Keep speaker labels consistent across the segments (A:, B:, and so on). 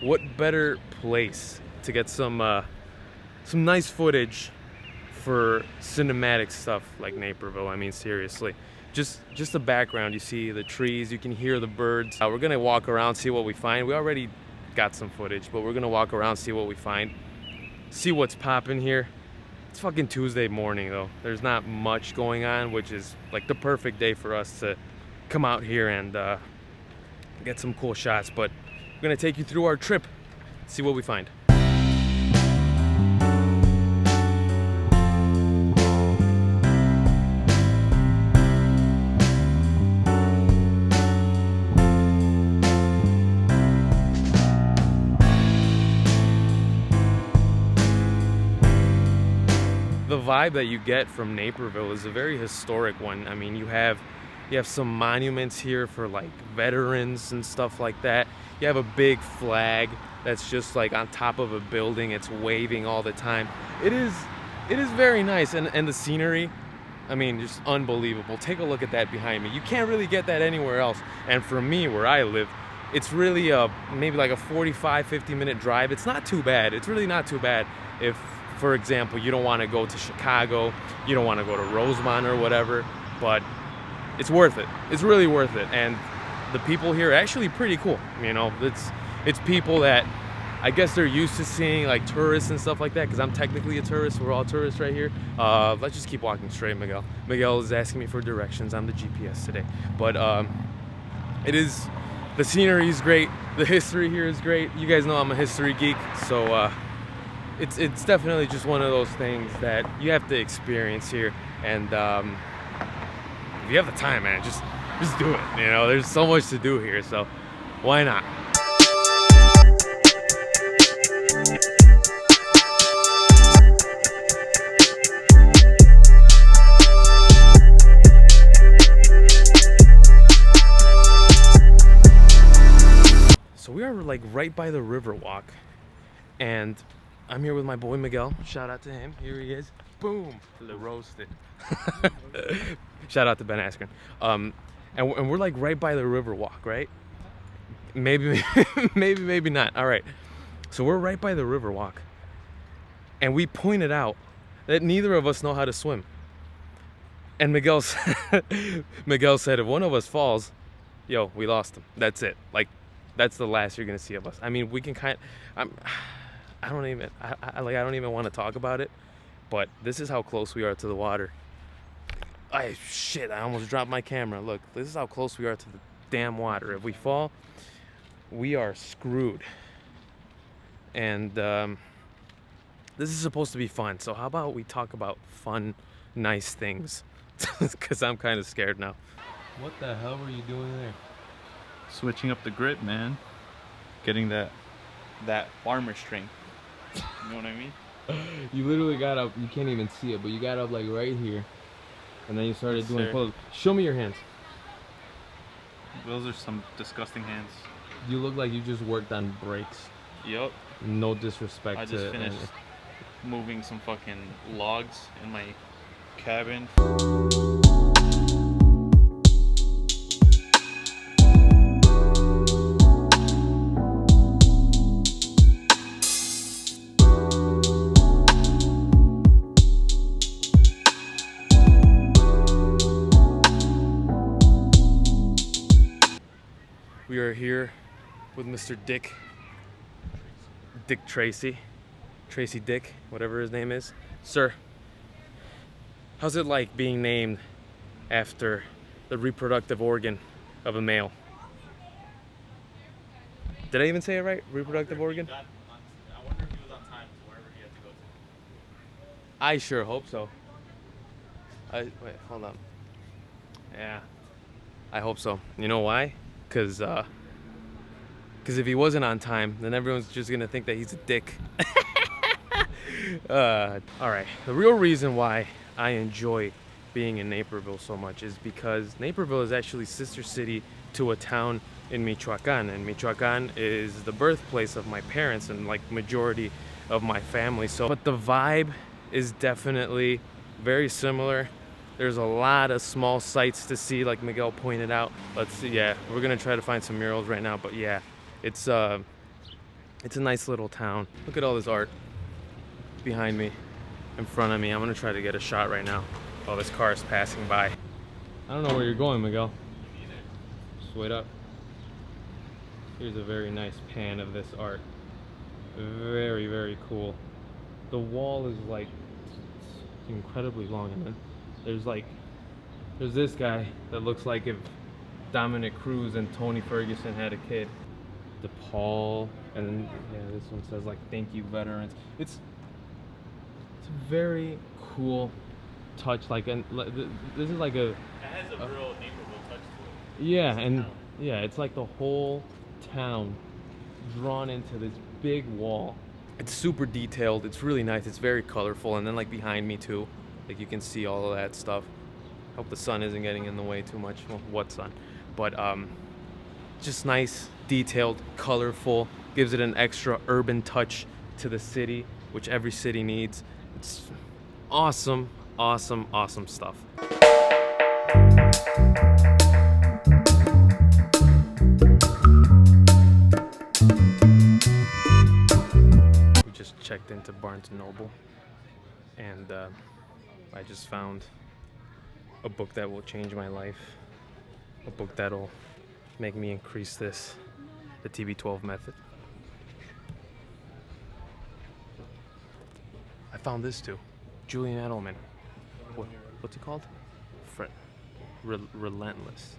A: what better place to get some nice footage for cinematic stuff like Naperville? I mean, seriously. Just the background, you see the trees, you can hear the birds. We're gonna walk around, see what we find. We already got some footage, but we're gonna walk around, see what we find, see what's popping here. It's fucking Tuesday morning though. There's not much going on, which is like the perfect day for us to come out here and get some cool shots. But we're gonna take you through our trip, see what we find. The vibe that you get from Naperville is a very historic one. I mean, you have some monuments here for like veterans and stuff like that. You have a big flag that's just like on top of a building. It's waving all the time. It is very nice, and the scenery, I mean, just unbelievable. Take a look at that behind me. You can't really get that anywhere else. And for me, where I live, it's really maybe like a 45-50 minute drive. It's not too bad. It's really not too bad if, for example, you don't want to go to Chicago, you don't want to go to Rosemont or whatever, but it's worth it. It's really worth it. And the people here are actually pretty cool. You know, it's people that I guess they're used to seeing, like tourists and stuff like that, because I'm technically a tourist. We're all tourists right here. Let's just keep walking straight, Miguel. Miguel is asking me for directions on the GPS today. But the scenery is great. The history here is great. You guys know I'm a history geek, so it's definitely just one of those things that you have to experience here. And if you have the time, man, just do it. You know, there's so much to do here, so why not? So we are like right by the Riverwalk, and I'm here with my boy Miguel. Shout out to him. Here he is. Boom. Roasted. Shout out to Ben Askren. And we're like right by the Riverwalk, right? Maybe not. All right. So we're right by the Riverwalk, and we pointed out that neither of us know how to swim. And Miguel said if one of us falls, yo, we lost him. That's it. Like, that's the last you're gonna see of us. I mean, we can I don't even want to talk about it, but this is how close we are to the water. Shit, I almost dropped my camera. Look, this is how close we are to the damn water. If we fall, we are screwed. And this is supposed to be fun, so how about we talk about fun, nice things? Because I'm kind of scared now. What the hell were you doing there?
B: Switching up the grip, man. Getting that farmer strength. You know what I mean?
A: You literally got up, you can't even see it, but you got up like right here. And then you started doing pull-ups. Show me your hands.
B: Those are some disgusting hands.
A: You look like you just worked on brakes.
B: Yup.
A: No disrespect to
B: I just finished moving some fucking logs in my cabin.
A: We are here with Mr. Dick Tracy Dick, whatever his name is. Sir, how's it like being named after the reproductive organ of a male? Did I even say it right? Reproductive organ?
B: I wonder if he was on time to wherever he had to go to.
A: I sure hope so. Wait, hold on. Yeah, I hope so. You know why? Because if he wasn't on time, then everyone's just gonna think that he's a dick. All right, the real reason why I enjoy being in Naperville so much is because Naperville is actually sister city to a town in Michoacan, and Michoacan is the birthplace of my parents and like majority of my family. So, but the vibe is definitely very similar. There's a lot of small sights to see, like Miguel pointed out. Let's see, yeah, we're gonna try to find some murals right now, but yeah, it's It's a nice little town. Look at all this art behind me, in front of me. I'm gonna try to get a shot right now while this car is passing by. I don't know where you're going, Miguel. Just wait up. Here's a very nice pan of this art. Very, very cool. The wall is like incredibly long, and then there's this guy that looks like if Dominic Cruz and Tony Ferguson had a kid. DePaul, and then yeah, this one says like "Thank you, veterans." It's a very cool touch. Like, and this is like a.
B: It has a real Naperville touch to it.
A: Yeah, and yeah, it's like the whole town drawn into this big wall. It's super detailed. It's really nice. It's very colorful, and then like behind me too, like you can see all of that stuff. Hope the sun isn't getting in the way too much. Well, what sun? But just nice, detailed, colorful. Gives it an extra urban touch to the city, which every city needs. It's awesome, awesome, awesome stuff. We just checked into Barnes & Noble, and I just found a book that will change my life. A book that'll make me increase the TB12 method. I found this too. Julian Edelman. What's it called? Relentless.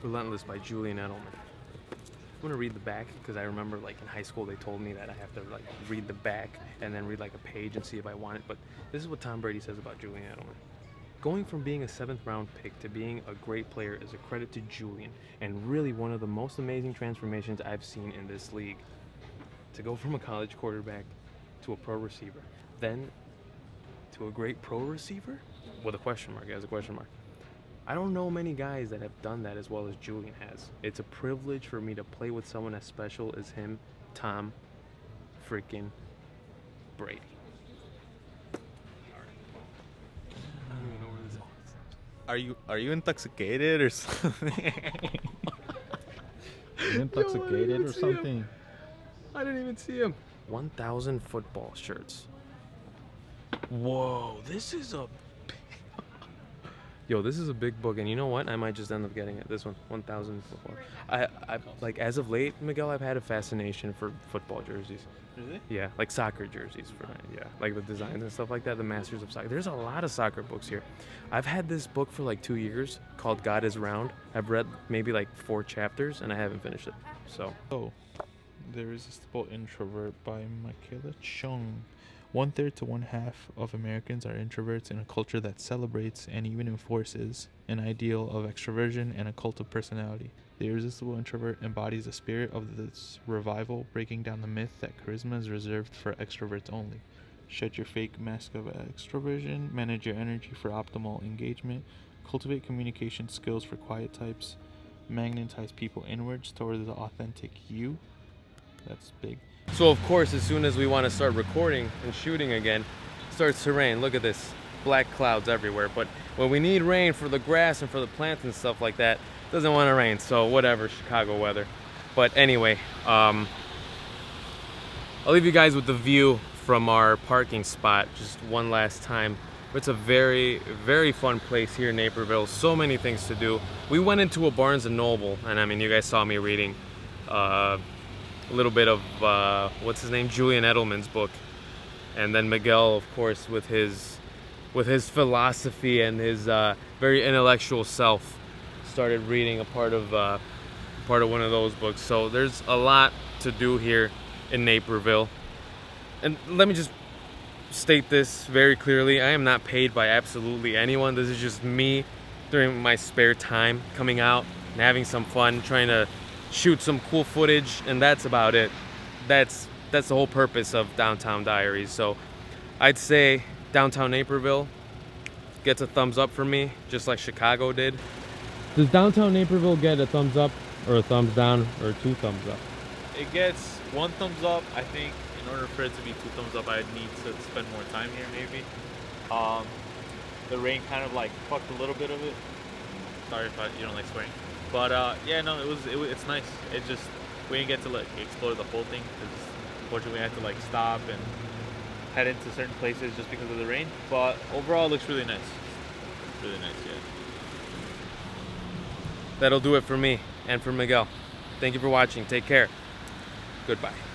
A: Relentless by Julian Edelman. I'm gonna read the back because I remember like in high school they told me that I have to like read the back and then read like a page and see if I want it. But this is what Tom Brady says about Julian Edelman. Going from being a 7th round pick to being a great player is a credit to Julian, and really one of the most amazing transformations I've seen in this league. To go from a college quarterback to a pro receiver, then to a great pro receiver? With a question mark, as a question mark. I don't know many guys that have done that as well as Julian has. It's a privilege for me to play with someone as special as him, Tom freaking Brady.
B: Are you intoxicated or something? Intoxicated or something?
A: I didn't even see him. 1,000 football shirts. Whoa, this is a Yo, this is a big book, and you know what? I might just end up getting it. This one, 1,000 football. I like as of late, Miguel, I've had a fascination for football jerseys.
B: Really?
A: Yeah, like soccer jerseys. Like the designs and stuff like that. The Masters of Soccer. There's a lot of soccer books here. I've had this book for like 2 years called God Is Round. I've read maybe like 4 chapters, and I haven't finished it. So.
B: Oh, The Irresistible Introvert by Michaela Chung. 1/3 to 1/2 of Americans are introverts in a culture that celebrates and even enforces an ideal of extroversion and a cult of personality. The Irresistible Introvert embodies the spirit of this revival, breaking down the myth that charisma is reserved for extroverts only. Shed your fake mask of extroversion, manage your energy for optimal engagement, cultivate communication skills for quiet types, magnetize people inwards towards the authentic you. That's big.
A: So of course, as soon as we want to start recording and shooting again, it starts to rain. Look at this, black clouds everywhere. But when we need rain for the grass and for the plants and stuff like that, it doesn't want to rain. So whatever, Chicago weather. But anyway, I'll leave you guys with the view from our parking spot just one last time. It's a very, very fun place here in Naperville. So many things to do. We went into a Barnes & Noble, and I mean, you guys saw me reading a little bit of what's his name, Julian Edelman's book, and then Miguel, of course, with his philosophy and his very intellectual self, started reading a part of one of those books. So there's a lot to do here in Naperville, and let me just state this very clearly: I am not paid by absolutely anyone. This is just me during my spare time coming out and having some fun, trying to shoot some cool footage, and that's about it. That's the whole purpose of Downtown Diaries. So I'd say Downtown Naperville gets a thumbs up for me, just like Chicago did. Does Downtown Naperville get a thumbs up or a thumbs down or 2 thumbs up?
B: It gets 1 thumbs up. I think in order for it to be 2 thumbs up, I'd need to spend more time here maybe. The rain kind of like fucked a little bit of it. Sorry if you don't like swearing. But yeah, no, it's nice. It just, we didn't get to like explore the whole thing because Unfortunately, I had to like stop and head into certain places just because of the rain. But overall, it looks really nice. Really nice, yeah.
A: That'll do it for me and for Miguel. Thank you for watching. Take care. Goodbye.